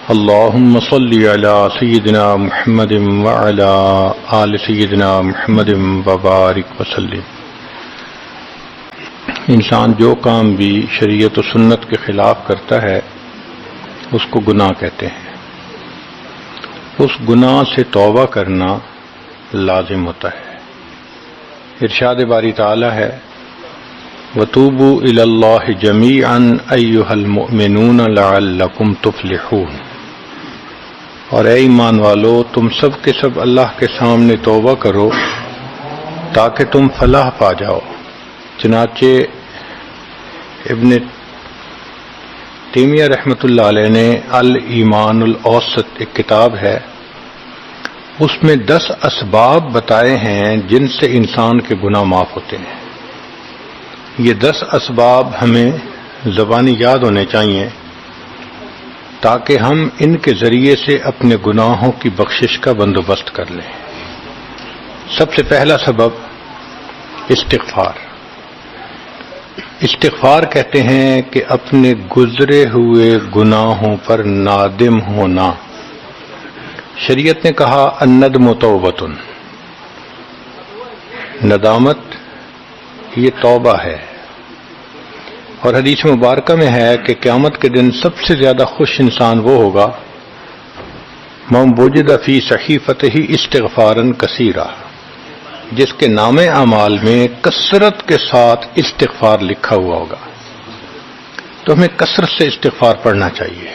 اللهم صل على سيدنا محمد وعلى آل سيدنا محمد وبارك وسلم۔ انسان جو کام بھی شریعت و سنت کے خلاف کرتا ہے اس کو گناہ کہتے ہیں۔ اس گناہ سے توبہ کرنا لازم ہوتا ہے۔ ارشاد باری تعالی ہے وَتُوبُوا إِلَى اللَّهِ جَمِيعًا أَيُّهَا الْمُؤْمِنُونَ لَعَلَّكُمْ تُفْلِحُونَ، اور اے ایمان والو تم سب کے سب اللہ کے سامنے توبہ کرو تاکہ تم فلاح پا جاؤ۔ چنانچہ ابن تیمیہ رحمۃ اللہ علیہ نے الایمان الاوسط ایک کتاب ہے، اس میں 10 اسباب بتائے ہیں جن سے انسان کے گناہ معاف ہوتے ہیں۔ یہ 10 اسباب ہمیں زبانی یاد ہونے چاہیے تاکہ ہم ان کے ذریعے سے اپنے گناہوں کی بخشش کا بندوبست کر لیں۔ سب سے پہلا سبب استغفار۔ استغفار کہتے ہیں کہ اپنے گزرے ہوئے گناہوں پر نادم ہونا۔ شریعت نے کہا الندم توبۃ، ندامت یہ توبہ ہے، اور حدیث مبارکہ میں ہے کہ قیامت کے دن سب سے زیادہ خوش انسان وہ ہوگا من وجد فی صحیفتہ استغفارا کثیرا، جس کے نام اعمال میں کثرت کے ساتھ استغفار لکھا ہوا ہوگا۔ تو ہمیں کثرت سے استغفار پڑھنا چاہیے۔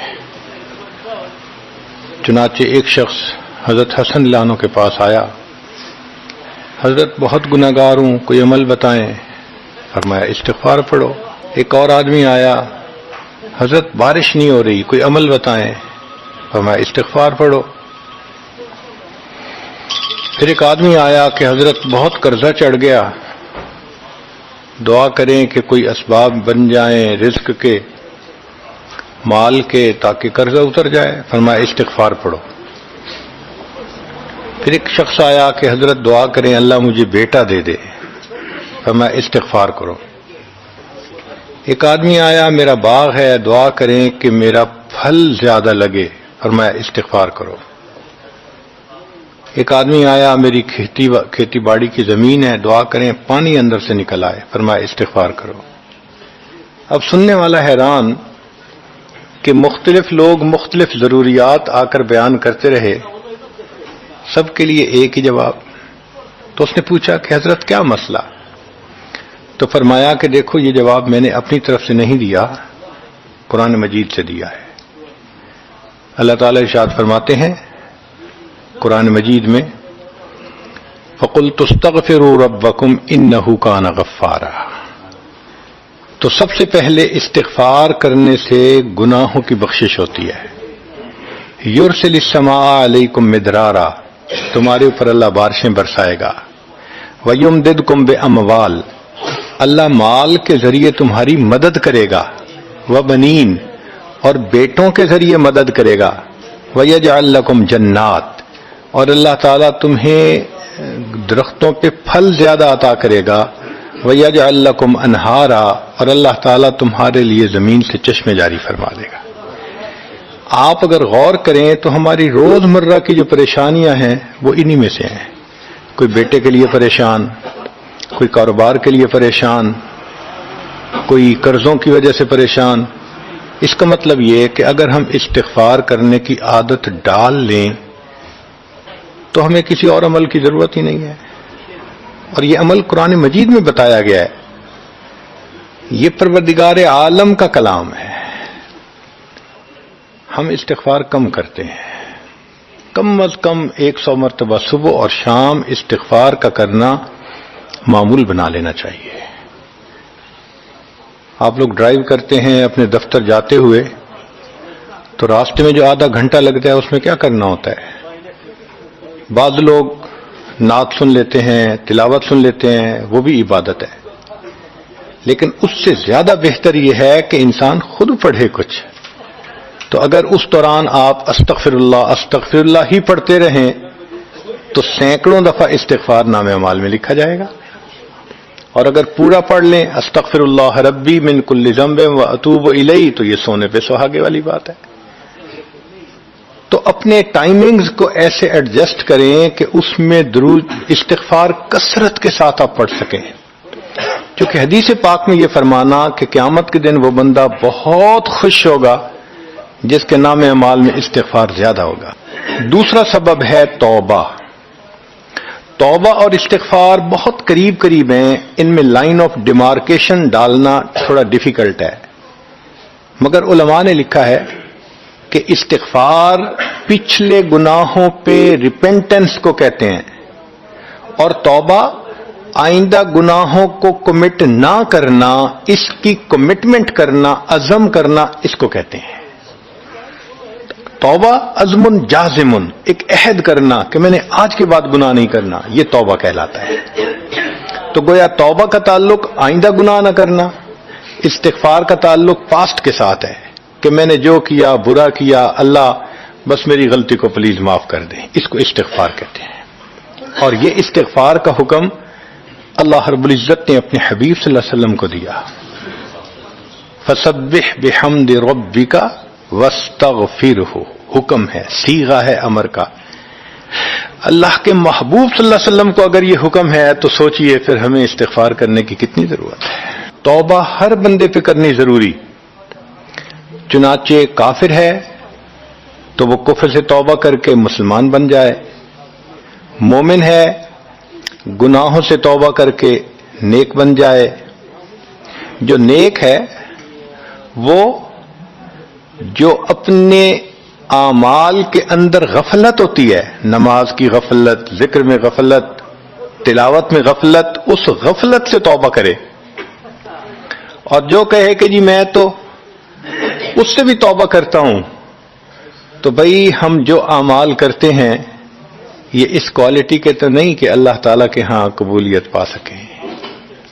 چنانچہ ایک شخص حضرت حسن اللہ عنہ کے پاس آیا، حضرت بہت گناہ گار ہوں، کوئی عمل بتائیں۔ فرمایا استغفار پڑھو۔ ایک اور آدمی آیا، حضرت بارش نہیں ہو رہی، کوئی عمل بتائیں۔ فرمایا استغفار پڑھو۔ پھر ایک آدمی آیا کہ حضرت بہت قرضہ چڑھ گیا، دعا کریں کہ کوئی اسباب بن جائیں رزق کے، مال کے، تاکہ قرضہ اتر جائے۔ فرمایا استغفار پڑھو۔ پھر ایک شخص آیا کہ حضرت دعا کریں اللہ مجھے بیٹا دے دے۔ فرمایا استغفار کرو۔ ایک آدمی آیا میرا باغ ہے، دعا کریں کہ میرا پھل زیادہ لگے۔ فرمایا استغفار کرو۔ ایک آدمی آیا میری کھیتی باڑی کی زمین ہے، دعا کریں پانی اندر سے نکل آئے۔ فرمایا استغفار کرو۔ اب سننے والا حیران کہ مختلف لوگ مختلف ضروریات آ کر بیان کرتے رہے، سب کے لیے ایک ہی جواب۔ تو اس نے پوچھا کہ حضرت کیا مسئلہ؟ تو فرمایا کہ دیکھو یہ جواب میں نے اپنی طرف سے نہیں دیا، قرآن مجید سے دیا ہے۔ اللہ تعالی ارشاد فرماتے ہیں قرآن مجید میں فَقُلْتُ اسْتَغْفِرُوا رَبَّكُمْ إِنَّهُ كَانَ غَفَّارًا۔ تو سب سے پہلے استغفار کرنے سے گناہوں کی بخشش ہوتی ہے۔ يُرْسِلِ السَّمَاءَ عَلَيْكُمْ مِدْرَارًا، تمہارے اوپر اللہ بارشیں برسائے گا۔ وَيُمْدِدْكُمْ بِأَمْوَالٍ، اللہ مال کے ذریعے تمہاری مدد کرے گا۔ وَبَنِينَ، اور بیٹوں کے ذریعے مدد کرے گا۔ وَيَجْعَلْ لَكُمْ جَنَّاتٍ، اور اللہ تعالیٰ تمہیں درختوں پہ پھل زیادہ عطا کرے گا۔ وَيَجْعَلْ لَكُمْ أَنْهَارًا، اور اللہ تعالیٰ تمہارے لیے زمین سے چشمے جاری فرما دے گا۔ آپ اگر غور کریں تو ہماری روز مرہ کی جو پریشانیاں ہیں وہ انہی میں سے ہیں۔ کوئی بیٹے کے لیے پریشان، کوئی کاروبار کے لیے پریشان، کوئی قرضوں کی وجہ سے پریشان۔ اس کا مطلب یہ کہ اگر ہم استغفار کرنے کی عادت ڈال لیں تو ہمیں کسی اور عمل کی ضرورت ہی نہیں ہے، اور یہ عمل قرآن مجید میں بتایا گیا ہے۔ یہ پروردگار عالم کا کلام ہے۔ ہم استغفار کم کرتے ہیں، کم از کم 100 مرتبہ صبح اور شام استغفار کا کرنا معمول بنا لینا چاہیے۔ آپ لوگ ڈرائیو کرتے ہیں اپنے دفتر جاتے ہوئے تو راستے میں جو آدھا گھنٹہ لگتا ہے اس میں کیا کرنا ہوتا ہے؟ بعض لوگ نعت سن لیتے ہیں، تلاوت سن لیتے ہیں، وہ بھی عبادت ہے، لیکن اس سے زیادہ بہتر یہ ہے کہ انسان خود پڑھے کچھ۔ تو اگر اس دوران آپ استغفر اللہ ہی پڑھتے رہیں تو سینکڑوں دفعہ استغفار نامہ اعمال میں لکھا جائے گا، اور اگر پورا پڑھ لیں استغفر اللہ ربی من کل ذنب و اتوب الیہ تو یہ سونے پہ سہاگے والی بات ہے۔ اپنے ٹائمنگز کو ایسے ایڈجسٹ کریں کہ اس میں درود استغفار کثرت کے ساتھ آپ پڑھ سکیں، کیونکہ حدیث پاک میں یہ فرمانا کہ قیامت کے دن وہ بندہ بہت خوش ہوگا جس کے نام اعمال میں استغفار زیادہ ہوگا۔ دوسرا سبب ہے توبہ۔ توبہ اور استغفار بہت قریب قریب ہیں، ان میں لائن آف ڈیمارکیشن ڈالنا تھوڑا ڈیفیکلٹ ہے، مگر علماء نے لکھا ہے کہ استغفار پچھلے گناہوں پہ ریپینٹنس کو کہتے ہیں، اور توبہ آئندہ گناہوں کو کمٹ نہ کرنا، اس کی کمٹمنٹ کرنا، عزم کرنا، اس کو کہتے ہیں۔ توبہ عزم جازم، ایک عہد کرنا کہ میں نے آج کے بعد گناہ نہیں کرنا، یہ توبہ کہلاتا ہے۔ تو گویا توبہ کا تعلق آئندہ گناہ نہ کرنا، استغفار کا تعلق پاسٹ کے ساتھ ہے کہ میں نے جو کیا برا کیا، اللہ بس میری غلطی کو پلیز معاف کر دیں، اس کو استغفار کہتے ہیں۔ اور یہ استغفار کا حکم اللہ رب العزت نے اپنے حبیب صلی اللہ علیہ وسلم کو دیا، فسبح بحمد ربک واستغفرہ، حکم ہے، صیغہ ہے امر کا۔ اللہ کے محبوب صلی اللہ علیہ وسلم کو اگر یہ حکم ہے تو سوچئے پھر ہمیں استغفار کرنے کی کتنی ضرورت ہے۔ توبہ ہر بندے پہ کرنی ضروری، چنانچہ کافر ہے تو وہ کفر سے توبہ کر کے مسلمان بن جائے، مومن ہے گناہوں سے توبہ کر کے نیک بن جائے۔ جو نیک ہے وہ جو اپنے اعمال کے اندر غفلت ہوتی ہے، نماز کی غفلت، ذکر میں غفلت، تلاوت میں غفلت، اس غفلت سے توبہ کرے، اور جو کہے کہ جی میں تو اس سے بھی توبہ کرتا ہوں، تو بھئی ہم جو اعمال کرتے ہیں یہ اس کوالٹی کے تو نہیں کہ اللہ تعالیٰ کے ہاں قبولیت پا سکیں۔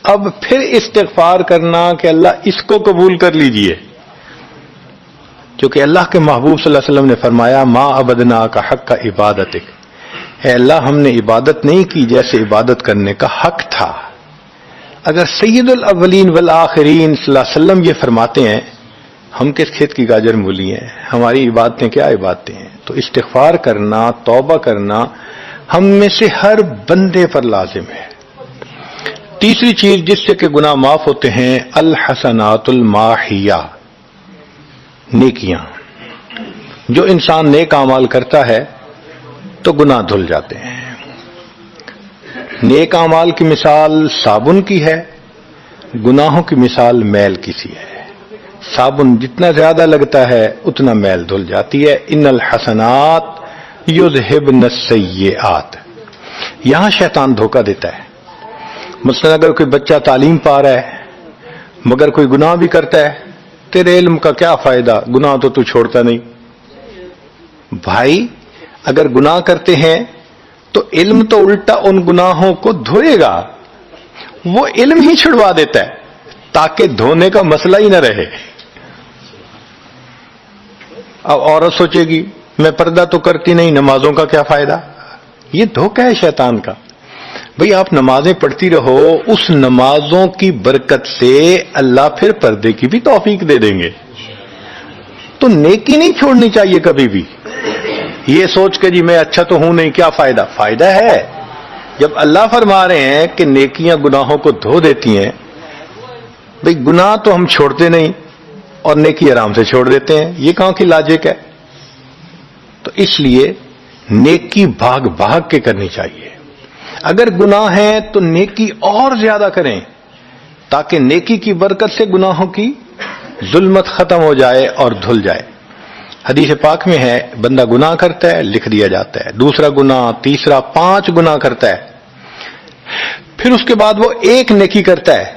اب پھر استغفار کرنا کہ اللہ اس کو قبول کر لیجئے، کیونکہ اللہ کے محبوب صلی اللہ علیہ وسلم نے فرمایا ما عبدنا کا حق کا عبادتک، اے اللہ ہم نے عبادت نہیں کی جیسے عبادت کرنے کا حق تھا۔ اگر سید الاولین والآخرین صلی اللہ علیہ وسلم یہ فرماتے ہیں، ہم کس کھیت کی گاجر مولی ہیں، ہماری عبادتیں کیا عبادتیں ہیں؟ تو استغفار کرنا، توبہ کرنا ہم میں سے ہر بندے پر لازم ہے۔ تیسری چیز جس سے کہ گناہ معاف ہوتے ہیں، الحسنات الماحیہ، نیکیاں۔ جو انسان نیک اعمال کرتا ہے تو گناہ دھل جاتے ہیں۔ نیک اعمال کی مثال صابن کی ہے، گناہوں کی مثال میل کی سی ہے۔ صابن جتنا زیادہ لگتا ہے اتنا میل دھل جاتی ہے۔ ان الحسنات یذہبن السیئات، یہاں شیطان دھوکہ دیتا ہے۔ مثلا اگر کوئی بچہ تعلیم پا رہا ہے مگر کوئی گناہ بھی کرتا ہے، تیرے علم کا کیا فائدہ، گناہ تو چھوڑتا نہیں۔ بھائی اگر گناہ کرتے ہیں تو علم تو الٹا ان گناہوں کو دھوئے گا، وہ علم ہی چھڑوا دیتا ہے تاکہ دھونے کا مسئلہ ہی نہ رہے۔ اب عورت سوچے گی میں پردہ تو کرتی نہیں، نمازوں کا کیا فائدہ؟ یہ دھوکہ ہے شیطان کا۔ بھئی آپ نمازیں پڑھتی رہو، اس نمازوں کی برکت سے اللہ پھر پردے کی بھی توفیق دے دیں گے۔ تو نیکی نہیں چھوڑنی چاہیے کبھی بھی، یہ سوچ کے جی میں اچھا تو ہوں نہیں، کیا فائدہ؟ فائدہ ہے۔ جب اللہ فرما رہے ہیں کہ نیکیاں گناہوں کو دھو دیتی ہیں، بھئی گناہ تو ہم چھوڑتے نہیں اور نیکی آرام سے چھوڑ دیتے ہیں، یہ کہاں کی لاجک ہے؟ تو اس لیے نیکی بھاگ بھاگ کے کرنی چاہیے۔ اگر گناہ ہیں تو نیکی اور زیادہ کریں تاکہ نیکی کی برکت سے گناہوں کی ظلمت ختم ہو جائے اور دھل جائے۔ حدیث پاک میں ہے بندہ گناہ کرتا ہے لکھ دیا جاتا ہے، دوسرا گناہ، تیسرا، 5 گناہ کرتا ہے، پھر اس کے بعد وہ ایک نیکی کرتا ہے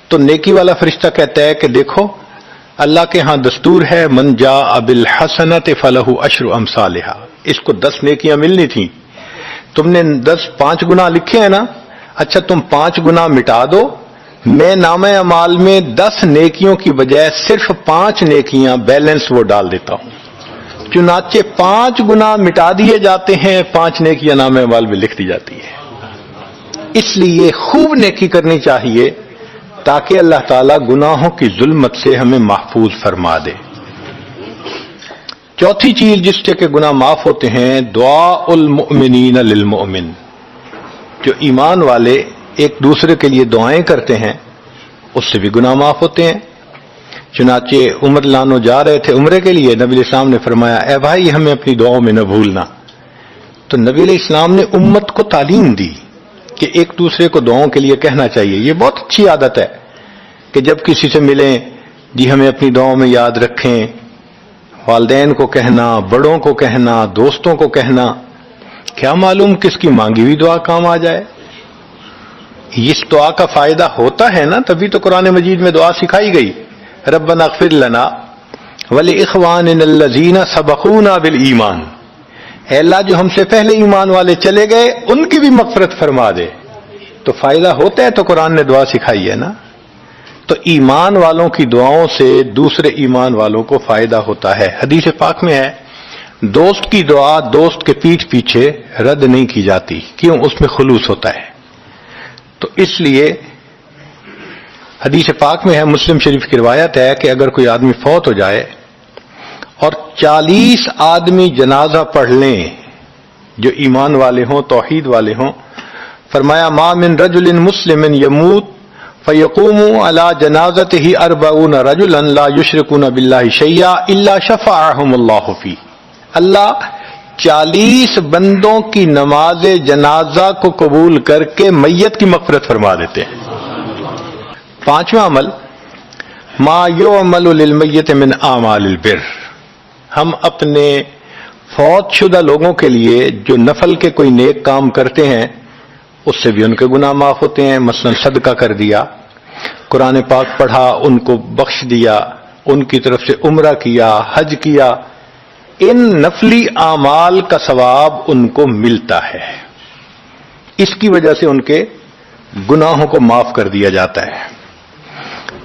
تو نیکی والا فرشتہ کہتا ہے کہ دیکھو اللہ کے ہاں دستور ہے من جاء بالحسنۃ فلہ عشر امثالھا، اس کو 10 نیکیاں ملنی تھیں، تم نے 5 گناہ لکھے ہیں نا، اچھا تم 5 گناہ مٹا دو، میں نامہ اعمال میں 10 نیکیوں کی بجائے صرف 5 نیکیاں بیلنس وہ ڈال دیتا ہوں۔ چنانچہ 5 گناہ مٹا دیے جاتے ہیں، 5 نیکیاں نامہ اعمال میں لکھ دی جاتی ہے۔ اس لیے خوب نیکی کرنی چاہیے تاکہ اللہ تعالیٰ گناہوں کی ظلمت سے ہمیں محفوظ فرما دے۔ چوتھی چیز جس سے کہ گناہ معاف ہوتے ہیں، دعاء المؤمنین للمؤمن، جو ایمان والے ایک دوسرے کے لیے دعائیں کرتے ہیں اس سے بھی گناہ معاف ہوتے ہیں۔ چنانچہ عمر لانو جا رہے تھے عمرے کے لیے، نبی علیہ السلام نے فرمایا اے بھائی ہمیں اپنی دعاؤں میں نہ بھولنا۔ تو نبی علیہ السلام نے امت کو تعلیم دی کہ ایک دوسرے کو دعاؤں کے لیے کہنا چاہیے۔ یہ بہت اچھی عادت ہے کہ جب کسی سے ملیں جی ہمیں اپنی دعاؤں میں یاد رکھیں، والدین کو کہنا، بڑوں کو کہنا، دوستوں کو کہنا، کیا معلوم کس کی مانگی ہوئی دعا کام آ جائے۔ اس دعا کا فائدہ ہوتا ہے نا، تبھی تو قرآن مجید میں دعا سکھائی گئی، ربنا اغفر لنا ولاخواننا الذین سبقونا بالایمان، اے اللہ جو ہم سے پہلے ایمان والے چلے گئے ان کی بھی مغفرت فرما دے۔ تو فائدہ ہوتا ہے تو قرآن نے دعا سکھائی ہے نا۔ تو ایمان والوں کی دعاؤں سے دوسرے ایمان والوں کو فائدہ ہوتا ہے۔ حدیث پاک میں ہے دوست کی دعا دوست کے پیٹھ پیچھے رد نہیں کی جاتی، کیوں؟ اس میں خلوص ہوتا ہے۔ تو اس لیے حدیث پاک میں ہے، مسلم شریف کی روایت ہے کہ اگر کوئی آدمی فوت ہو جائے اور 40 آدمی جنازہ پڑھ لیں جو ایمان والے ہوں، توحید والے ہوں، فرمایا ما من رجل مسلم یموت فیقوم علی جنازتہ 40 رجلا لا یشرکون باللہ شیئا الا شفعهم اللہ فی، اللہ 40 بندوں کی نماز جنازہ کو قبول کر کے میت کی مغفرت فرما دیتے ہیں۔ پانچواں عمل ما یعمل للمیت من اعمال البر، ہم اپنے فوت شدہ لوگوں کے لیے جو نفل کے کوئی نیک کام کرتے ہیں اس سے بھی ان کے گناہ معاف ہوتے ہیں۔ مثلا صدقہ کر دیا، قرآن پاک پڑھا، ان کو بخش دیا، ان کی طرف سے عمرہ کیا، حج کیا، ان نفلی اعمال کا ثواب ان کو ملتا ہے، اس کی وجہ سے ان کے گناہوں کو معاف کر دیا جاتا ہے۔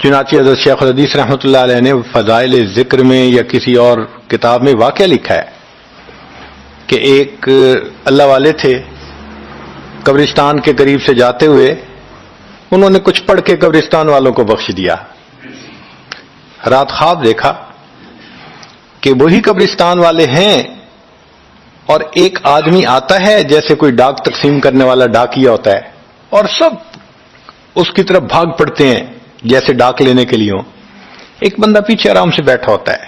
چنانچہ حضرت شیخ الحدیث رحمۃ اللہ علیہ نے فضائل ذکر میں یا کسی اور کتاب میں واقعہ لکھا ہے کہ ایک اللہ والے تھے، قبرستان کے قریب سے جاتے ہوئے انہوں نے کچھ پڑھ کے قبرستان والوں کو بخش دیا۔ رات خواب دیکھا کہ وہی قبرستان والے ہیں اور ایک آدمی آتا ہے جیسے کوئی ڈاک تقسیم کرنے والا ڈاکیا ہوتا ہے، اور سب اس کی طرف بھاگ پڑتے ہیں جیسے ڈاک لینے کے لیے ہوں۔ ایک بندہ پیچھے آرام سے بیٹھا ہوتا ہے،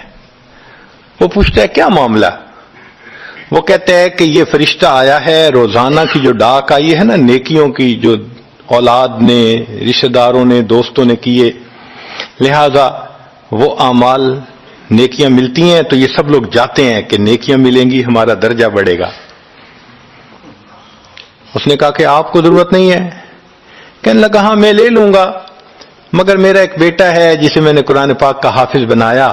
وہ پوچھتا ہے کیا معاملہ؟ وہ کہتے ہیں کہ یہ فرشتہ آیا ہے، روزانہ کی جو ڈاک آئی ہے نا نیکیوں کی، جو اولاد نے، رشتہ داروں نے، دوستوں نے کیے، لہذا وہ اعمال نیکیاں ملتی ہیں تو یہ سب لوگ جاتے ہیں کہ نیکیاں ملیں گی، ہمارا درجہ بڑھے گا۔ اس نے کہا کہ آپ کو ضرورت نہیں ہے؟ کہنے لگا ہاں میں لے لوں گا، مگر میرا ایک بیٹا ہے جسے میں نے قرآن پاک کا حافظ بنایا،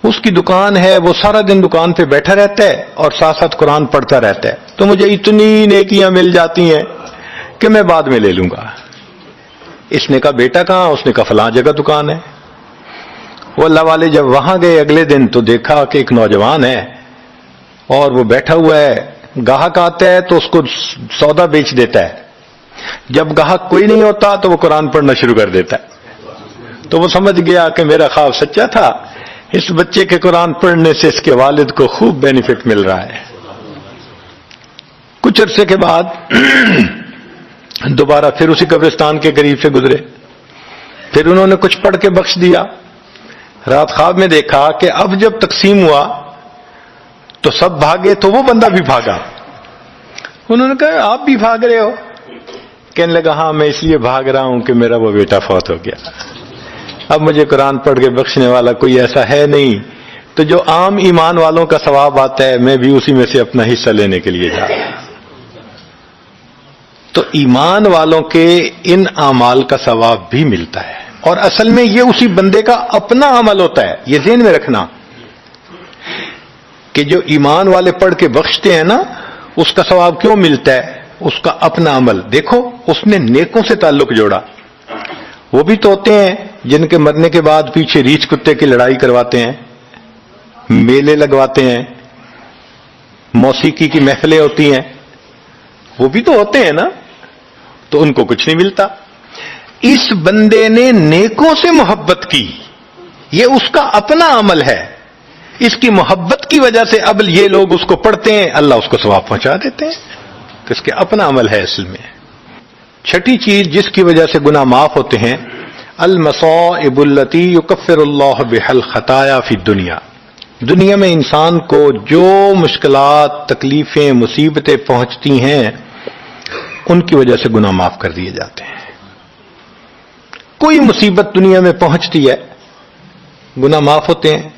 اس کی دکان ہے، وہ سارا دن دکان پہ بیٹھا رہتا ہے اور ساتھ ساتھ قرآن پڑھتا رہتا ہے، تو مجھے اتنی نیکیاں مل جاتی ہیں کہ میں بعد میں لے لوں گا۔ اس نے کہا بیٹا کہاں؟ اس نے کہا فلاں جگہ دکان ہے۔ وہ اللہ والے جب وہاں گئے اگلے دن تو دیکھا کہ ایک نوجوان ہے اور وہ بیٹھا ہوا ہے، گاہک آتا ہے تو اس کو سودا بیچ دیتا ہے، جب گاہک کوئی نہیں ہوتا تو وہ قرآن پڑھنا شروع کر دیتا ہے۔ تو وہ سمجھ گیا کہ میرا خواب سچا تھا، اس بچے کے قرآن پڑھنے سے اس کے والد کو خوب بینیفٹ مل رہا ہے۔ کچھ عرصے کے بعد دوبارہ پھر اسی قبرستان کے قریب سے گزرے، پھر انہوں نے کچھ پڑھ کے بخش دیا۔ رات خواب میں دیکھا کہ اب جب تقسیم ہوا تو سب بھاگے تو وہ بندہ بھی بھاگا۔ انہوں نے کہا آپ بھی بھاگ رہے ہو؟ کہنے لگا ہاں میں اس لیے بھاگ رہا ہوں کہ میرا وہ بیٹا فوت ہو گیا، اب مجھے قرآن پڑھ کے بخشنے والا کوئی ایسا ہے نہیں، تو جو عام ایمان والوں کا ثواب آتا ہے میں بھی اسی میں سے اپنا حصہ لینے کے لیے جا رہا ہوں۔ تو ایمان والوں کے ان اعمال کا ثواب بھی ملتا ہے، اور اصل میں یہ اسی بندے کا اپنا عمل ہوتا ہے۔ یہ ذہن میں رکھنا کہ جو ایمان والے پڑھ کے بخشتے ہیں نا، اس کا ثواب کیوں ملتا ہے؟ اس کا اپنا عمل۔ دیکھو اس نے نیکوں سے تعلق جوڑا۔ وہ بھی تو ہوتے ہیں جن کے مرنے کے بعد پیچھے ریچھ کتے کی لڑائی کرواتے ہیں، میلے لگواتے ہیں، موسیقی کی محفلیں ہوتی ہیں، وہ بھی تو ہوتے ہیں نا، تو ان کو کچھ نہیں ملتا۔ اس بندے نے نیکوں سے محبت کی، یہ اس کا اپنا عمل ہے، اس کی محبت کی وجہ سے اب یہ لوگ اس کو پڑھتے ہیں، اللہ اس کو ثواب پہنچا دیتے ہیں، تو اس کے اپنا عمل ہے اصل میں۔ چھٹی چیز جس کی وجہ سے گناہ معاف ہوتے ہیں، المصائب التی یکفر اللہ بها الخطایا فی الدنیا، دنیا میں انسان کو جو مشکلات، تکلیفیں، مصیبتیں پہنچتی ہیں ان کی وجہ سے گناہ معاف کر دیے جاتے ہیں۔ کوئی مصیبت دنیا میں پہنچتی ہے، گناہ معاف ہوتے ہیں۔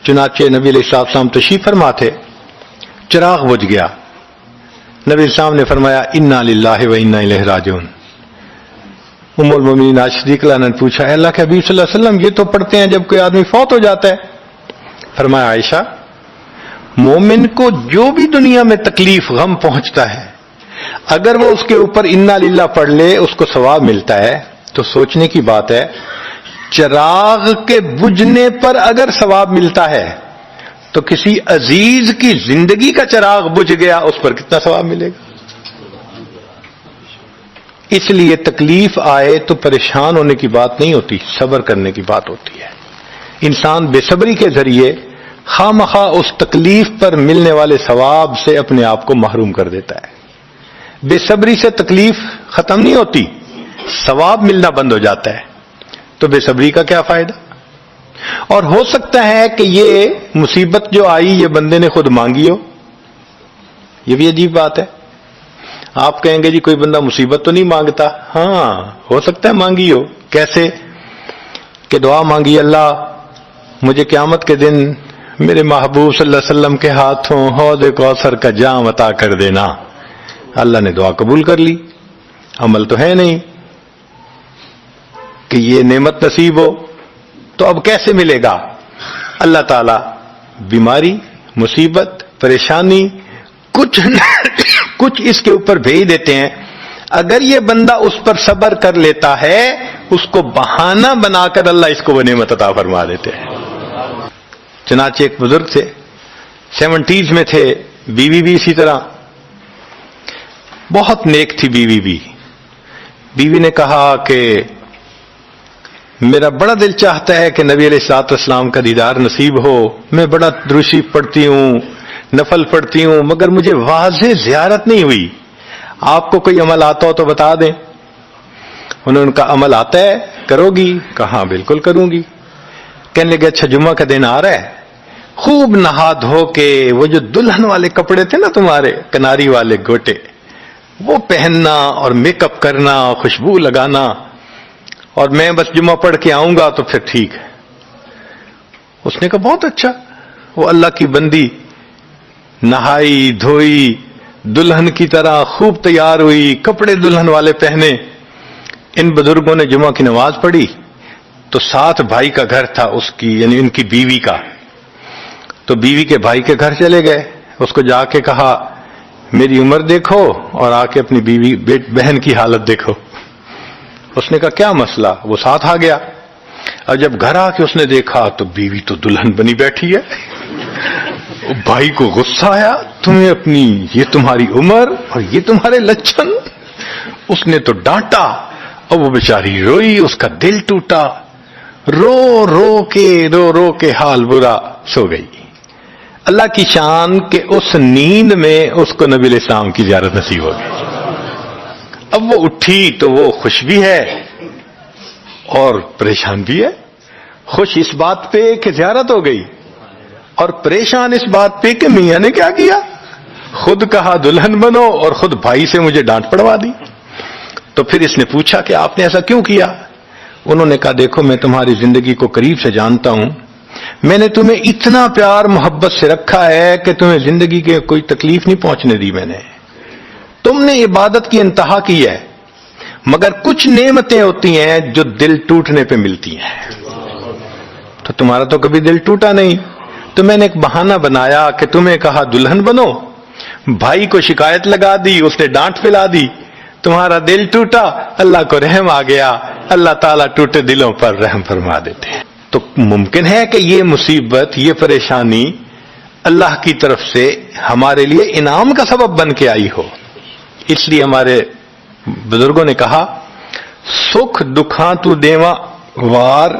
چنانچہ نبی علیہ السلام تشریف فرما تھے، چراغ بجھ گیا، نبی السلام نے فرمایا انا للہ و انا الیہ راجعون۔ ام المومنین عائشہ صدیقہ نے پوچھا، اے اللہ کے حبیب صلی اللہ علیہ وسلم یہ تو پڑھتے ہیں جب کوئی آدمی فوت ہو جاتا ہے۔ فرمایا عائشہ، مومن کو جو بھی دنیا میں تکلیف، غم پہنچتا ہے، اگر وہ اس کے اوپر انا للہ پڑھ لے اس کو ثواب ملتا ہے۔ تو سوچنے کی بات ہے، چراغ کے بجھنے پر اگر ثواب ملتا ہے تو کسی عزیز کی زندگی کا چراغ بجھ گیا، اس پر کتنا ثواب ملے گا؟ اس لیے تکلیف آئے تو پریشان ہونے کی بات نہیں ہوتی، صبر کرنے کی بات ہوتی ہے۔ انسان بے صبری کے ذریعے خواہ مخواہ اس تکلیف پر ملنے والے ثواب سے اپنے آپ کو محروم کر دیتا ہے۔ بے صبری سے تکلیف ختم نہیں ہوتی، ثواب ملنا بند ہو جاتا ہے، تو بے صبری کا کیا فائدہ؟ اور ہو سکتا ہے کہ یہ مصیبت جو آئی یہ بندے نے خود مانگی ہو، یہ بھی عجیب بات ہے۔ آپ کہیں گے جی کوئی بندہ مصیبت تو نہیں مانگتا، ہاں ہو سکتا ہے مانگی ہو۔ کیسے کہ دعا مانگی، اللہ مجھے قیامت کے دن میرے محبوب صلی اللہ علیہ وسلم کے ہاتھوں حوض کوثر کا جام عطا کر دینا، اللہ نے دعا قبول کر لی، عمل تو ہے نہیں کہ یہ نعمت نصیب ہو، تو اب کیسے ملے گا؟ اللہ تعالی بیماری، مصیبت، پریشانی کچھ اس کے اوپر بھیج دیتے ہیں۔ اگر یہ بندہ اس پر صبر کر لیتا ہے، اس کو بہانہ بنا کر اللہ اس کو وہ نعمت عطا فرما دیتے ہیں۔ چنانچہ ایک بزرگ تھے، 70s میں تھے، بیوی بھی اسی طرح، بہت نیک تھی بیوی بھی۔ بیوی نے کہا کہ میرا بڑا دل چاہتا ہے کہ نبی علیہ الصلوۃ والسلام کا دیدار نصیب ہو، میں بڑا درود شریف پڑھتی ہوں، نفل پڑھتی ہوں، مگر مجھے واضح زیارت نہیں ہوئی، آپ کو کوئی عمل آتا ہو تو بتا دیں۔ انہوں نے کہا عمل آتا ہے، کرو گی؟ کہا بالکل کروں گی۔ کہنے لگے اچھا جمعہ کا دن آ رہا ہے، خوب نہا دھو کے وہ جو دلہن والے کپڑے تھے نا تمہارے، کناری والے گوٹے، وہ پہننا اور میک اپ کرنا، خوشبو لگانا، اور میں بس جمعہ پڑھ کے آؤں گا تو پھر ٹھیک ہے۔ اس نے کہا بہت اچھا۔ وہ اللہ کی بندی نہائی دھوئی، دلہن کی طرح خوب تیار ہوئی، کپڑے دلہن والے پہنے۔ ان بزرگوں نے جمعہ کی نماز پڑھی تو ساتھ بھائی کا گھر تھا اس کی، یعنی ان کی بیوی کا، تو بیوی کے بھائی کے گھر چلے گئے، اس کو جا کے کہا میری عمر دیکھو اور آ کے اپنی بیوی بہن کی حالت دیکھو۔ اس نے کہا کیا مسئلہ؟ وہ ساتھ آ گیا، اور جب گھر آ کے اس نے دیکھا تو بیوی تو دلہن بنی بیٹھی ہے۔ بھائی کو غصہ آیا، تمہیں اپنی یہ تمہاری عمر اور یہ تمہارے لچھن۔ اس نے تو ڈانٹا اور وہ بیچاری روئی، اس کا دل ٹوٹا، رو رو کے حال برا، سو گئی۔ اللہ کی شان کہ اس نیند میں اس کو نبی علیہ السلام کی زیارت نصیب ہو گئی۔ اب وہ اٹھی تو وہ خوش بھی ہے اور پریشان بھی ہے، خوش اس بات پہ کہ زیارت ہو گئی، اور پریشان اس بات پہ کہ میاں نے کیا کیا، خود کہا دلہن بنو اور خود بھائی سے مجھے ڈانٹ پڑوا دی۔ تو پھر اس نے پوچھا کہ آپ نے ایسا کیوں کیا؟ انہوں نے کہا دیکھو میں تمہاری زندگی کو قریب سے جانتا ہوں، میں نے تمہیں اتنا پیار محبت سے رکھا ہے کہ تمہیں زندگی کے کوئی تکلیف نہیں پہنچنے دی میں نے، تم نے عبادت کی انتہا کی ہے، مگر کچھ نعمتیں ہوتی ہیں جو دل ٹوٹنے پہ ملتی ہیں، تو تمہارا تو کبھی دل ٹوٹا نہیں، تو میں نے ایک بہانہ بنایا کہ تمہیں کہا دلہن بنو، بھائی کو شکایت لگا دی، اس نے ڈانٹ پلا دی، تمہارا دل ٹوٹا، اللہ کو رحم آ گیا، اللہ تعالیٰ ٹوٹے دلوں پر رحم فرما دیتے ہیں۔ تو ممکن ہے کہ یہ مصیبت، یہ پریشانی اللہ کی طرف سے ہمارے لیے انعام کا سبب بن کے آئی ہو۔ اس لیے ہمارے بزرگوں نے کہا سکھ دکھاں تو دیواں وار،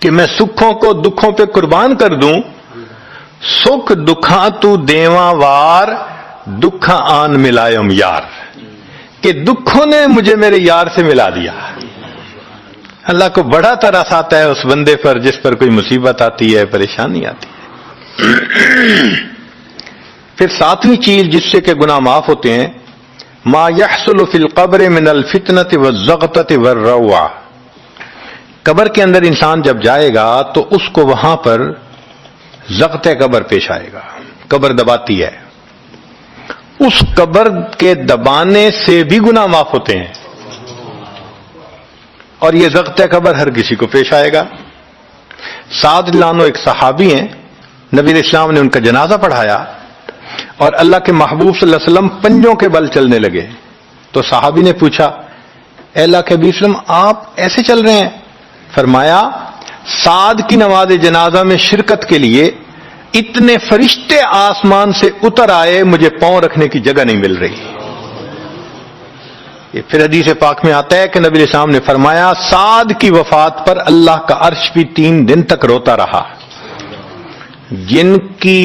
کہ میں سکھوں کو دکھوں پہ قربان کر دوں. سکھ دکھاں تو دیواں وار دکھاں آن ملائم یار، کہ دکھوں نے مجھے میرے یار سے ملا دیا. اللہ کو بڑا ترس آتا ہے اس بندے پر جس پر کوئی مصیبت آتی ہے، پریشانی آتی ہے. پھر ساتویں چیز جس سے کہ گناہ معاف ہوتے ہیں، ما یحصل فی القبر من الفتنۃ والزغطۃ والروع. قبر کے اندر انسان جب جائے گا تو اس کو وہاں پر زغط قبر پیش آئے گا. قبر دباتی ہے، اس قبر کے دبانے سے بھی گناہ معاف ہوتے ہیں، اور یہ زغط قبر ہر کسی کو پیش آئے گا. سعد رضی اللہ عنہ ایک صحابی ہیں، نبی علیہ السلام نے ان کا جنازہ پڑھایا اور اللہ کے محبوب صلی اللہ علیہ وسلم پنجوں کے بل چلنے لگے. تو صحابی نے پوچھا، اے اللہ کے حبیب صلی اللہ علیہ وسلم آپ ایسے چل رہے ہیں؟ فرمایا، سعد کی نماز جنازہ میں شرکت کے لیے اتنے فرشتے آسمان سے اتر آئے، مجھے پاؤں رکھنے کی جگہ نہیں مل رہی. یہ پھر حدیث پاک میں آتا ہے کہ نبی علیہ السلام نے فرمایا، سعد کی وفات پر اللہ کا عرش بھی 3 دن تک روتا رہا. جن کی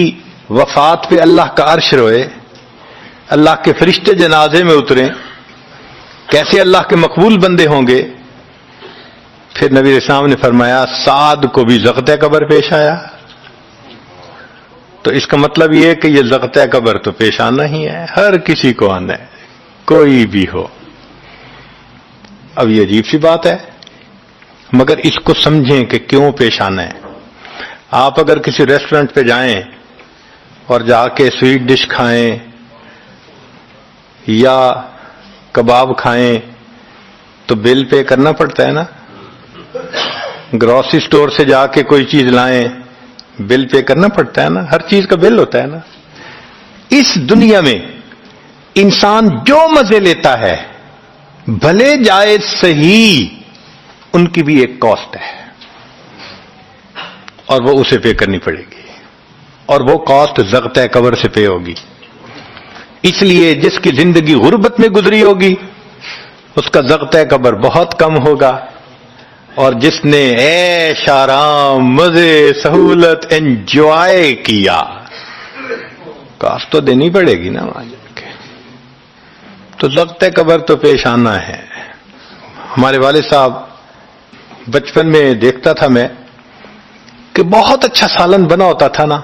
وفات پہ اللہ کا عرش روئے، اللہ کے فرشتے جنازے میں اتریں، کیسے اللہ کے مقبول بندے ہوں گے. پھر نبی علیہ السلام نے فرمایا سعد کو بھی زغط قبر پیش آیا. تو اس کا مطلب یہ ہے کہ یہ زغط قبر تو پیش آنا ہی ہے، ہر کسی کو آنا ہے، کوئی بھی ہو. اب یہ عجیب سی بات ہے، مگر اس کو سمجھیں کہ کیوں پیش آنا ہے. آپ اگر کسی ریسٹورنٹ پہ جائیں اور جا کے سویٹ ڈش کھائیں یا کباب کھائیں تو بل پے کرنا پڑتا ہے نا. گروسری سٹور سے جا کے کوئی چیز لائیں، بل پے کرنا پڑتا ہے نا، ہر چیز کا بل ہوتا ہے نا. اس دنیا میں انسان جو مزے لیتا ہے، بھلے جائز صحیح، ان کی بھی ایک کاسٹ ہے اور وہ اسے پے کرنی پڑے گی، اور وہ کاسٹ زغط قبر سے پے ہوگی. اس لیے جس کی زندگی غربت میں گزری ہوگی اس کا زغط قبر بہت کم ہوگا، اور جس نے عیش آرام مزے سہولت انجوائے کیا، کاسٹ تو دینی پڑے گی نا وہاں جا کے. تو زغط قبر تو پیش آنا ہے. ہمارے والد صاحب بچپن میں دیکھتا تھا میں کہ بہت اچھا سالن بنا ہوتا تھا نا،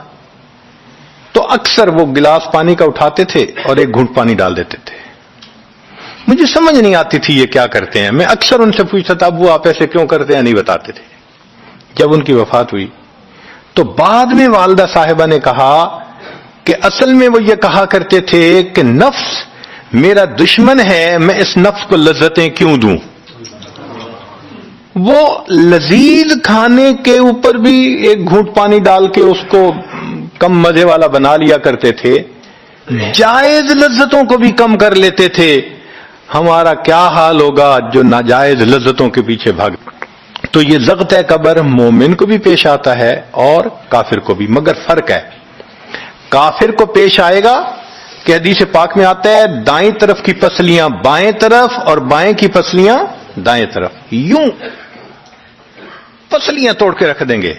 تو اکثر وہ گلاس پانی کا اٹھاتے تھے اور ایک گھونٹ پانی ڈال دیتے تھے. مجھے سمجھ نہیں آتی تھی یہ کیا کرتے ہیں. میں اکثر ان سے پوچھتا تھا ابو آپ ایسے کیوں کرتے ہیں، نہیں بتاتے تھے. جب ان کی وفات ہوئی تو بعد میں والدہ صاحبہ نے کہا کہ اصل میں وہ یہ کہا کرتے تھے کہ نفس میرا دشمن ہے، میں اس نفس کو لذتیں کیوں دوں. وہ لذیذ کھانے کے اوپر بھی ایک گھونٹ پانی ڈال کے اس کو کم مزے والا بنا لیا کرتے تھے، جائز لذتوں کو بھی کم کر لیتے تھے. ہمارا کیا حال ہوگا جو ناجائز لذتوں کے پیچھے بھاگ. تو یہ زغط قبر مومن کو بھی پیش آتا ہے اور کافر کو بھی، مگر فرق ہے. کافر کو پیش آئے گا کہ حدیث پاک میں آتا ہے دائیں طرف کی پسلیاں بائیں طرف اور بائیں کی پسلیاں دائیں طرف، یوں پسلیاں توڑ کے رکھ دیں گے.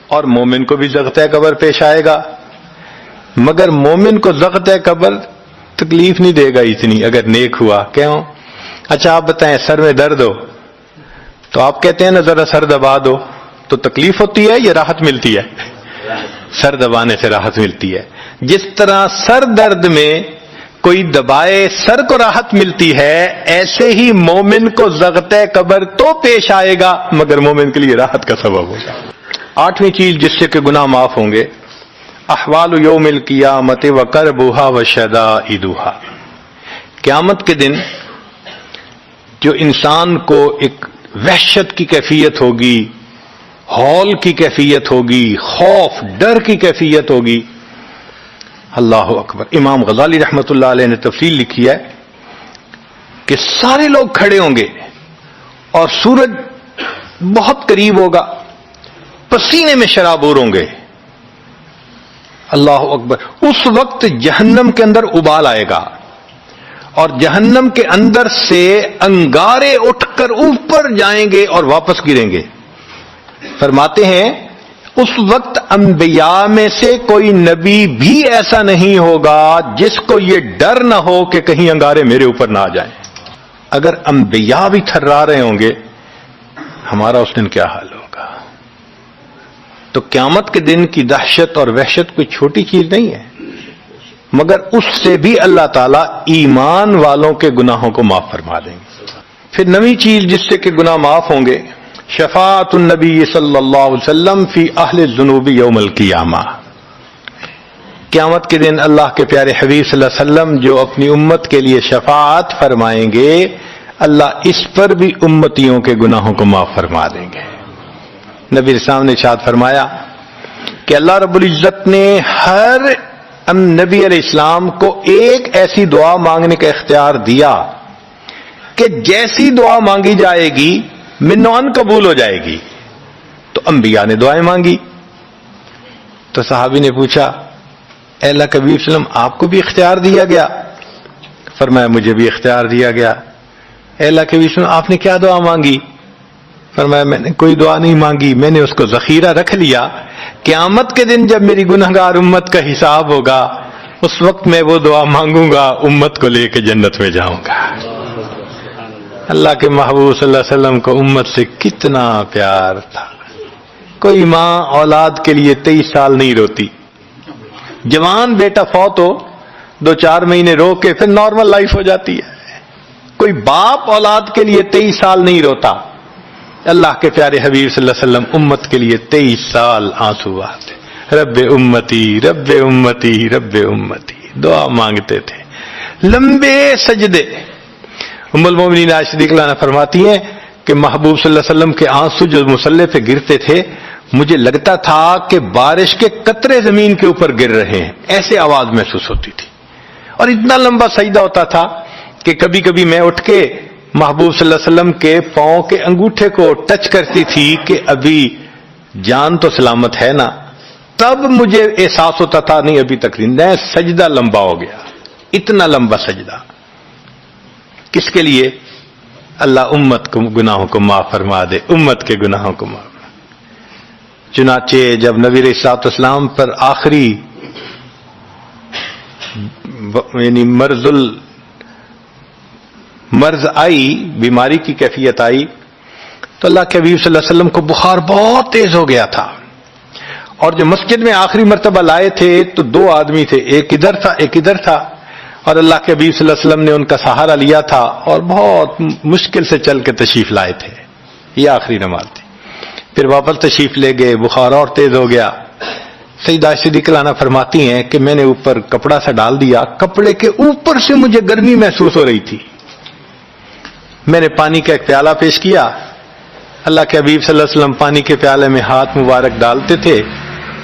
اور مومن کو بھی زغط قبر پیش آئے گا، مگر مومن کو زغط قبر تکلیف نہیں دے گا اتنی اگر نیک ہوا. کیوں؟ اچھا آپ بتائیں سر میں درد ہو تو آپ کہتے ہیں نا ذرا سر دبا دو، تو تکلیف ہوتی ہے یا راحت ملتی ہے؟ سر دبانے سے راحت ملتی ہے. جس طرح سر درد میں کوئی دبائے سر کو راحت ملتی ہے، ایسے ہی مومن کو زغط قبر تو پیش آئے گا مگر مومن کے لیے راحت کا سبب ہوگا. 8ویں چیز جس سے کہ گناہ معاف ہوں گے، احوال یوم القیامت وکربھا وشدائدھا. قیامت کے دن جو انسان کو ایک وحشت کی کیفیت ہوگی، ہول کی کیفیت ہوگی، خوف ڈر کی کیفیت ہوگی. اللہ اکبر. امام غزالی رحمۃ اللہ علیہ نے تفصیل لکھی ہے کہ سارے لوگ کھڑے ہوں گے اور سورج بہت قریب ہوگا، پسینے میں شرابور ہوں گے. اللہ اکبر. اس وقت جہنم کے اندر ابال آئے گا اور جہنم کے اندر سے انگارے اٹھ کر اوپر جائیں گے اور واپس گریں گے. فرماتے ہیں اس وقت انبیاء میں سے کوئی نبی بھی ایسا نہیں ہوگا جس کو یہ ڈر نہ ہو کہ کہیں انگارے میرے اوپر نہ آ جائیں۔ اگر انبیاء بھی تھرا رہے ہوں گے ہمارا اس دن کیا حال ہوگا؟ تو قیامت کے دن کی دہشت اور وحشت کوئی چھوٹی چیز نہیں ہے، مگر اس سے بھی اللہ تعالیٰ ایمان والوں کے گناہوں کو معاف فرما دیں گے۔ پھر نئی چیز جس سے کہ گناہ معاف ہوں گے، شفاعت النبی صلی اللہ علیہ وسلم فی اہل الذنوب یوم القیامہ، قیامت کے دن اللہ کے پیارے حبیب صلی اللہ علیہ وسلم جو اپنی امت کے لیے شفاعت فرمائیں گے، اللہ اس پر بھی امتیوں کے گناہوں کو معاف فرما دیں گے۔ نبی اسلام نے ارشاد فرمایا کہ اللہ رب العزت نے ہر نبی علیہ السلام کو ایک ایسی دعا مانگنے کا اختیار دیا کہ جیسی دعا مانگی جائے گی منوان قبول ہو جائے گی۔ تو انبیاء نے دعائیں مانگی، تو صحابی نے پوچھا اے اللہ کے حبیب صلی اللہ علیہ وسلم آپ کو بھی اختیار دیا گیا؟ فرمایا مجھے بھی اختیار دیا گیا۔ اے اللہ کے حبیب صلی اللہ علیہ وسلم آپ نے کیا دعا مانگی؟ فرمایا میں نے کوئی دعا نہیں مانگی، میں نے اس کو ذخیرہ رکھ لیا، قیامت کے دن جب میری گنہگار امت کا حساب ہوگا اس وقت میں وہ دعا مانگوں گا، امت کو لے کے جنت میں جاؤں گا۔ اللہ کے محبوب صلی اللہ علیہ وسلم کو امت سے کتنا پیار تھا۔ کوئی ماں اولاد کے لیے 23 سال نہیں روتی، جوان بیٹا فوت ہو 2-4 مہینے رو کے پھر نارمل لائف ہو جاتی ہے۔ کوئی باپ اولاد کے لیے 23 سال نہیں روتا۔ اللہ کے پیارے حبیب صلی اللہ علیہ وسلم امت کے لیے 23 سال آنسو بہاتے، رب امتی رب امتی رب امتی دعا مانگتے تھے، لمبے سجدے۔ ام المومنین عائشہ صدیقہ عنہا فرماتی ہیں کہ محبوب صلی اللہ علیہ وسلم کے آنسو جو مصلی پہ گرتے تھے مجھے لگتا تھا کہ بارش کے قطرے زمین کے اوپر گر رہے ہیں، ایسے آواز محسوس ہوتی تھی، اور اتنا لمبا سجدہ ہوتا تھا کہ کبھی کبھی میں اٹھ کے محبوب صلی اللہ علیہ وسلم کے پاؤں کے انگوٹھے کو ٹچ کرتی تھی کہ ابھی جان تو سلامت ہے نا، تب مجھے احساس ہوتا تھا نہیں ابھی تک نہیں، سجدہ لمبا ہو گیا۔ اتنا لمبا سجدہ کس کے لیے؟ اللہ امت کو گناہوں کو معاف فرما دے، امت کے گناہوں کو معاف۔ چنانچہ جب نبی علیہ الصلوۃ والسلام پر آخری یعنی مرض آئی، بیماری کی کیفیت آئی، تو اللہ کے حبیب صلی اللہ علیہ وسلم کو بخار بہت تیز ہو گیا تھا، اور جو مسجد میں آخری مرتبہ لائے تھے تو 2 آدمی تھے، ایک ادھر تھا ایک ادھر تھا، اور اللہ کے حبیب صلی اللہ علیہ وسلم نے ان کا سہارا لیا تھا اور بہت مشکل سے چل کے تشریف لائے تھے۔ یہ آخری نماز تھی، پھر واپس تشریف لے گئے، بخار اور تیز ہو گیا۔ سیدہ عائشہ صدیقہ عنہا فرماتی ہیں کہ میں نے اوپر کپڑا سا ڈال دیا، کپڑے کے اوپر سے مجھے گرمی محسوس ہو رہی تھی، میں نے پانی کا ایک پیالہ پیش کیا، اللہ کے حبیب صلی اللہ علیہ وسلم پانی کے پیالے میں ہاتھ مبارک ڈالتے تھے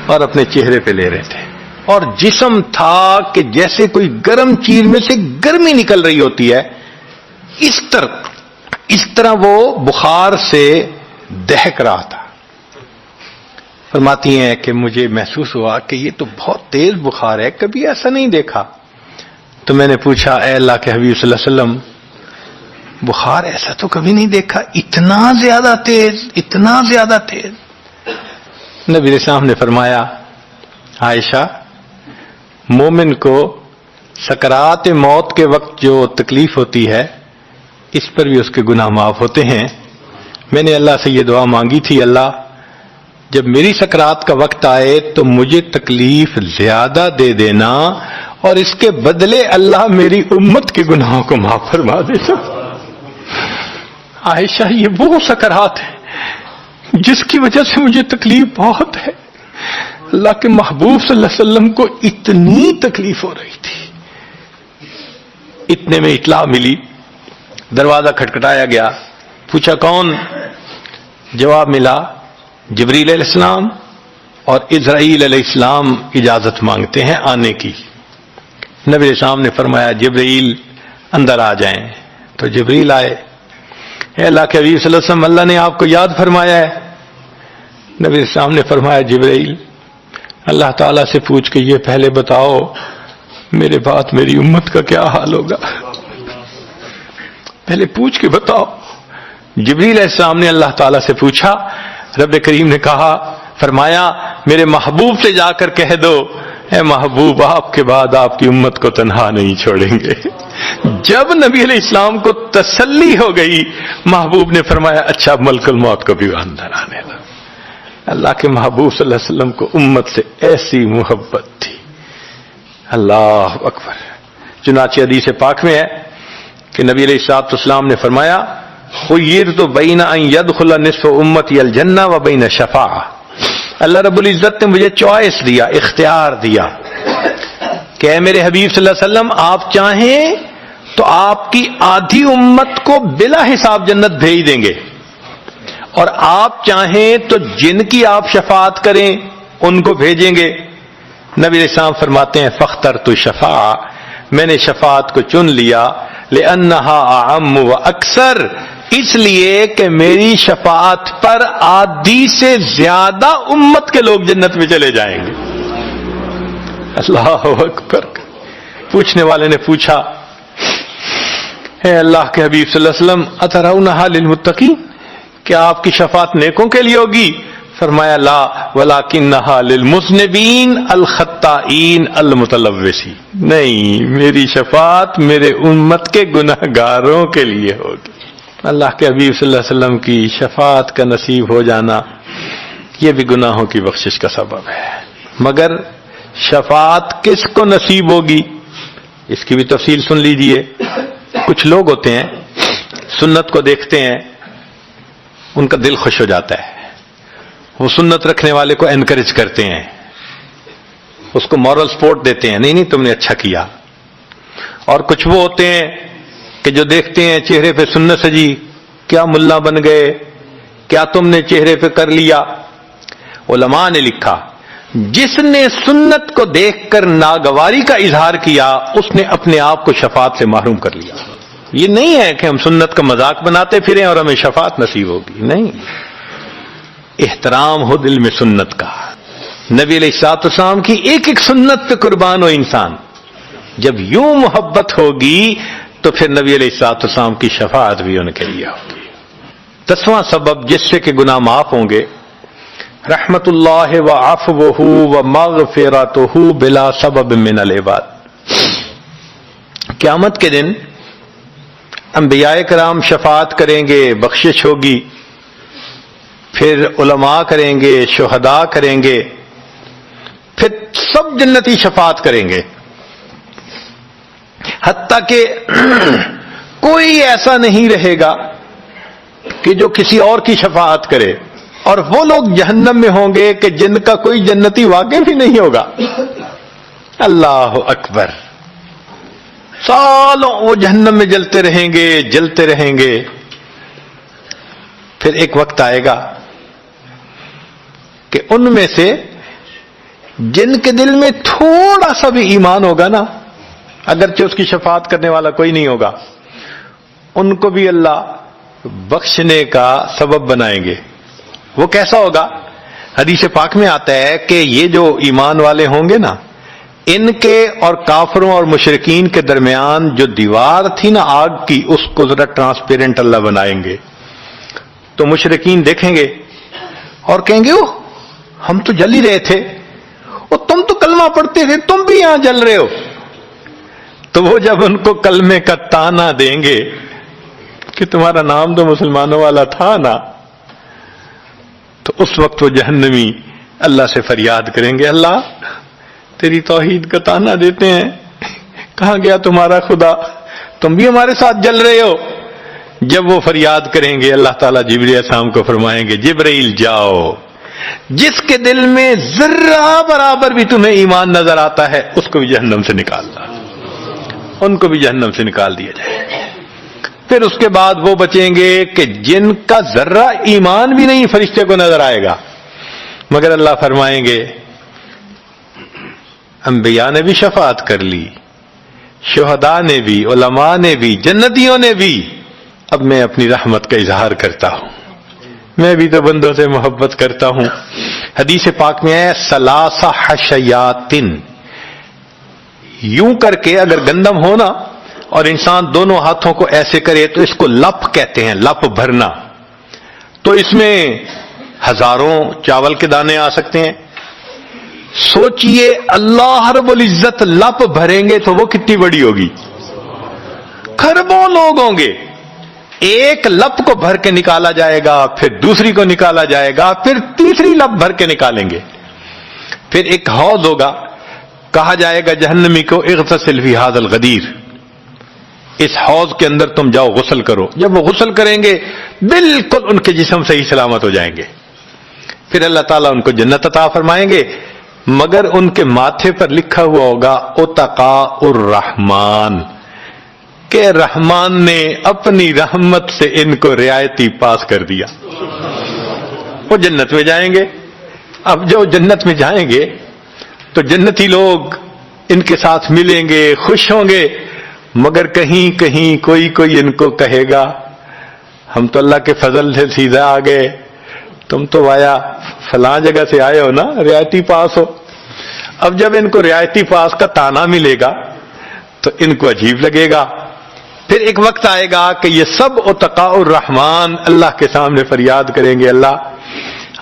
اور اپنے چہرے پہ لے رہے تھے، اور جسم تھا کہ جیسے کوئی گرم چیز میں سے گرمی نکل رہی ہوتی ہے، اس طرح وہ بخار سے دہک رہا تھا۔ فرماتی ہیں کہ مجھے محسوس ہوا کہ یہ تو بہت تیز بخار ہے، کبھی ایسا نہیں دیکھا۔ تو میں نے پوچھا اے اللہ کے حبیب صلی اللہ علیہ وسلم بخار ایسا تو کبھی نہیں دیکھا، اتنا زیادہ تیز، اتنا زیادہ تیز؟ نبی علیہ السلام نے فرمایا عائشہ، مومن کو سکرات موت کے وقت جو تکلیف ہوتی ہے اس پر بھی اس کے گناہ معاف ہوتے ہیں۔ میں نے اللہ سے یہ دعا مانگی تھی، اللہ جب میری سکرات کا وقت آئے تو مجھے تکلیف زیادہ دے دینا، اور اس کے بدلے اللہ میری امت کے گناہوں کو معاف فرما دینا۔ عائشہ یہ وہ سکرات ہے جس کی وجہ سے مجھے تکلیف بہت ہے، اللہ کے محبوب صلی اللہ علیہ وسلم کو اتنی تکلیف ہو رہی تھی۔ اتنے میں اطلاع ملی، دروازہ کھٹکھٹایا گیا، پوچھا کون؟ جواب ملا جبریل علیہ السلام اور اسرائیل علیہ السلام اجازت مانگتے ہیں آنے کی۔ نبی علیہ السلام نے فرمایا جبریل اندر آ جائیں، تو جبریل آئے۔ اے اللہ کے حبیب صلی اللہ علیہ وسلم اللہ نے آپ کو یاد فرمایا ہے۔ نبی علیہ السلام نے فرمایا جبریل اللہ تعالیٰ سے پوچھ کے یہ پہلے بتاؤ میرے بعد میری امت کا کیا حال ہوگا، پہلے پوچھ کے بتاؤ۔ جبریل علیہ السلام نے اللہ تعالیٰ سے پوچھا رب کریم نے کہا، فرمایا میرے محبوب سے جا کر کہہ دو، اے محبوب آپ کے بعد آپ کی امت کو تنہا نہیں چھوڑیں گے۔ جب نبی علیہ السلام کو تسلی ہو گئی، محبوب نے فرمایا اچھا ملک الموت کو بھی اندر آنے دو۔ اللہ کے محبوب صلی اللہ علیہ وسلم کو امت سے ایسی محبت تھی، اللہ اکبر۔ چنانچہ حدیث پاک میں ہے کہ نبی علیہ الصلوۃ والسلام نے فرمایا، خیرت بین ان یدخل نصف امتی الجنہ و بین شفاعہ، اللہ رب العزت نے مجھے چوائس دیا، اختیار دیا کہ اے میرے حبیب صلی اللہ علیہ وسلم آپ چاہیں تو آپ کی آدھی امت کو بلا حساب جنت بھیج دیں گے، اور آپ چاہیں تو جن کی آپ شفاعت کریں ان کو بھیجیں گے۔ نبی علیہ السلام فرماتے ہیں فاخترت الشفاعہ، میں نے شفاعت کو چن لیا، لأنہا اعم و اکثر، اس لیے کہ میری شفاعت پر آدھی سے زیادہ امت کے لوگ جنت میں چلے جائیں گے۔ اللہ اکبر۔ پوچھنے والے نے پوچھا، اے اللہ کے حبیب صلی اللہ علیہ وسلم اترونہا للمتقین، کیا آپ کی شفاعت نیکوں کے لیے ہوگی؟ فرمایا لا ولکنہا للمذنبین الخطائین المتلوثین، نہیں، میری شفاعت میرے امت کے گناہ گاروں کے لیے ہوگی۔ اللہ کے حبیب صلی اللہ علیہ وسلم کی شفاعت کا نصیب ہو جانا یہ بھی گناہوں کی بخشش کا سبب ہے۔ مگر شفاعت کس کو نصیب ہوگی اس کی بھی تفصیل سن لیجئے۔ کچھ لوگ ہوتے ہیں سنت کو دیکھتے ہیں، ان کا دل خوش ہو جاتا ہے، وہ سنت رکھنے والے کو انکریج کرتے ہیں، اس کو مورل سپورٹ دیتے ہیں، نہیں تم نے اچھا کیا۔ اور کچھ وہ ہوتے ہیں کہ جو دیکھتے ہیں چہرے پہ سنت سجی، کیا ملا بن گئے، کیا تم نے چہرے پہ کر لیا۔ علماء نے لکھا جس نے سنت کو دیکھ کر ناگواری کا اظہار کیا اس نے اپنے آپ کو شفاعت سے محروم کر لیا۔ یہ نہیں ہے کہ ہم سنت کا مذاق بناتے پھریں اور ہمیں شفاعت نصیب ہوگی، نہیں، احترام ہو دل میں سنت کا۔ نبی علیہ الصلوۃ والسلام کی ایک ایک سنت پہ قربان ہو انسان، جب یوں محبت ہوگی تو پھر نبی علیہ الصلوۃ والسلام کی شفاعت بھی ان کے لیے ہوگی۔ 10واں سبب جس سے کہ گناہ معاف ہوں گے، رحمت اللہ و عفوہ و مغفرتہ بلا سبب من العباد۔ قیامت کے دن انبیاء کرام شفاعت کریں گے، بخشش ہوگی، پھر علماء کریں گے، شہداء کریں گے، پھر سب جنتی شفاعت کریں گے، حتیٰ کہ کوئی ایسا نہیں رہے گا کہ جو کسی اور کی شفاعت کرے، اور وہ لوگ جہنم میں ہوں گے کہ جن کا کوئی جنتی واقع بھی نہیں ہوگا۔ اللہ اکبر، سالوں وہ جہنم میں جلتے رہیں گے، جلتے رہیں گے۔ پھر ایک وقت آئے گا کہ ان میں سے جن کے دل میں تھوڑا سا بھی ایمان ہوگا نا، اگرچہ اس کی شفاعت کرنے والا کوئی نہیں ہوگا، ان کو بھی اللہ بخشنے کا سبب بنائیں گے۔ وہ کیسا ہوگا؟ حدیث پاک میں آتا ہے کہ یہ جو ایمان والے ہوں گے نا، ان کے اور کافروں اور مشرکین کے درمیان جو دیوار تھی نا آگ کی، اس کو ذرا ٹرانسپیرنٹ اللہ بنائیں گے۔ تو مشرکین دیکھیں گے اور کہیں گے اوہ ہم تو جل ہی رہے تھے، اور تم تو کلمہ پڑھتے تھے، تم بھی یہاں جل رہے ہو۔ تو وہ جب ان کو کلمے کا تانا دیں گے کہ تمہارا نام تو مسلمانوں والا تھا نا، تو اس وقت وہ جہنمی اللہ سے فریاد کریں گے، اللہ تیری توحید کا تانا دیتے ہیں، کہاں گیا تمہارا خدا، تم بھی ہمارے ساتھ جل رہے ہو۔ جب وہ فریاد کریں گے، اللہ تعالیٰ جبرائیل علیہ السلام کو فرمائیں گے جبرائیل جاؤ، جس کے دل میں ذرہ برابر بھی تمہیں ایمان نظر آتا ہے اس کو بھی جہنم سے نکالنا، ان کو بھی جہنم سے نکال دیا جائے۔ پھر اس کے بعد وہ بچیں گے کہ جن کا ذرہ ایمان بھی نہیں فرشتے کو نظر آئے گا، مگر اللہ فرمائیں گے انبیاء نے بھی شفاعت کر لی، شہداء نے بھی، علماء نے بھی، جنتیوں نے بھی، اب میں اپنی رحمت کا اظہار کرتا ہوں، میں بھی تو بندوں سے محبت کرتا ہوں۔ حدیث پاک میں ہے ثلاث حشیات، یوں کر کے اگر گندم ہونا اور انسان دونوں ہاتھوں کو ایسے کرے تو اس کو لپ کہتے ہیں، لپ بھرنا۔ تو اس میں ہزاروں چاول کے دانے آ سکتے ہیں. سوچئے اللہ رب العزت لپ بھریں گے تو وہ کتنی بڑی ہوگی؟ کھربوں لوگ ہوں گے. ایک لپ کو بھر کے نکالا جائے گا، پھر دوسری کو نکالا جائے گا، پھر تیسری لپ بھر کے نکالیں گے. پھر ایک حوض ہوگا، کہا جائے گا جہنمی کو اغتسل فی ھذا الغدیر، اس حوض کے اندر تم جاؤ غسل کرو. جب وہ غسل کریں گے بالکل ان کے جسم صحیح سلامت ہو جائیں گے. پھر اللہ تعالیٰ ان کو جنت عطا فرمائیں گے، مگر ان کے ماتھے پر لکھا ہوا ہوگا اتقاء الرحمن، کہ رحمان نے اپنی رحمت سے ان کو رعایتی پاس کر دیا. وہ جنت میں جائیں گے. اب جو جنت میں جائیں گے تو جنتی لوگ ان کے ساتھ ملیں گے، خوش ہوں گے، مگر کہیں کہیں کوئی ان کو کہے گا ہم تو اللہ کے فضل سے سیدھا آ گئے، تم تو آیا فلاں جگہ سے آئے ہو نا، رعایتی پاس ہو. اب جب ان کو رعایتی پاس کا تانا ملے گا تو ان کو عجیب لگے گا. پھر ایک وقت آئے گا کہ یہ سب اتقاء الرحمن اللہ کے سامنے فریاد کریں گے، اللہ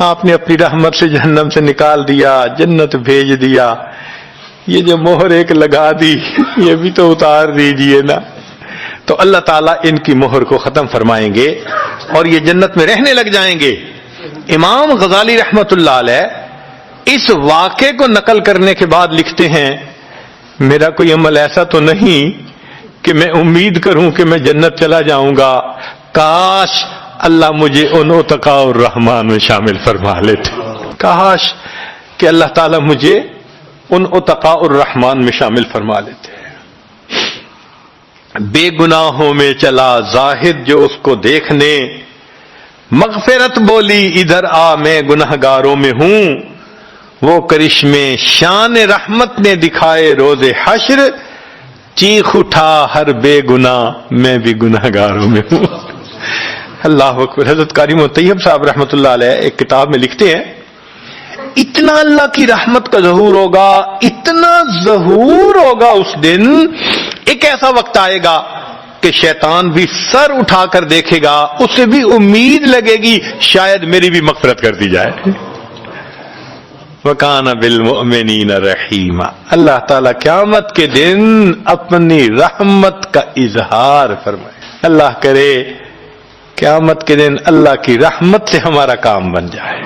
آپ نے اپنی رحمت سے جہنم سے نکال دیا، جنت بھیج دیا، یہ جو مہر ایک لگا دی یہ بھی تو اتار دیجئے نا. تو اللہ تعالیٰ ان کی مہر کو ختم فرمائیں گے اور یہ جنت میں رہنے لگ جائیں گے. امام غزالی رحمت اللہ علیہ اس واقعے کو نقل کرنے کے بعد لکھتے ہیں میرا کوئی عمل ایسا تو نہیں کہ میں امید کروں کہ میں جنت چلا جاؤں گا، کاش اللہ مجھے ان اتقاء الرحمن میں شامل فرما لیتے، کاش کہ اللہ تعالیٰ مجھے ان اتقاء الرحمن میں شامل فرما لیتے. بے گناہوں میں چلا زاہد جو اس کو دیکھنے، مغفرت بولی ادھر آ میں گنہگاروں میں ہوں، وہ کرشمے شان رحمت نے دکھائے روز حشر، چیخ اٹھا ہر بے گناہ میں بھی گنہگاروں میں ہوں. اللہ اکبر. حضرت قاری طیب صاحب رحمۃ اللہ علیہ ایک کتاب میں لکھتے ہیں اتنا اللہ کی رحمت کا ظہور ہوگا، اتنا ظہور ہوگا اس دن، ایک ایسا وقت آئے گا کہ شیطان بھی سر اٹھا کر دیکھے گا، اسے بھی امید لگے گی شاید میری بھی مغفرت کر دی جائے. وَكَانَ بِالْمُؤْمِنِينَ رَحِيمًا. اللہ تعالیٰ قیامت کے دن اپنی رحمت کا اظہار فرمائے. اللہ کرے قیامت کے دن اللہ کی رحمت سے ہمارا کام بن جائے.